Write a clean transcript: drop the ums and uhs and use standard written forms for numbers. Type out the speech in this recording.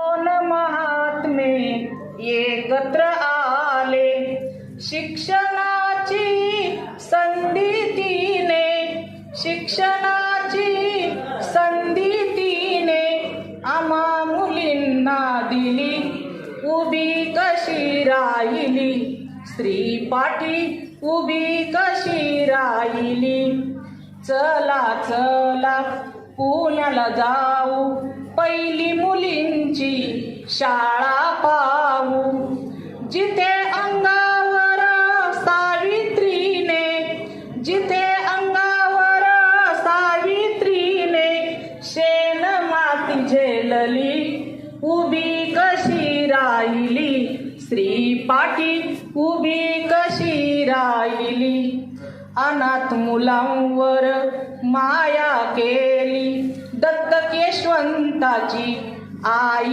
दोन महात्मे एकत्र आले, शिक्षणाची संधी तिने, शिक्षणाची संधी तिने आम्हा मुलींना दिली, उभी कशी राहिली स्त्री पाठी, उभी कशी राहिली. चला चला पुण्याला जाऊ, पहिली मुलींची शाळा पाहू, जिथे अंगावर सावित्रीने, जिथे अंगावर सावित्रीने शेण माती झेलली, उभी कशी राहिली स्त्री पाठी, उभी कशी राहिली. अनाथ मुलांवर माया केली, दत्तक यशवंताची आई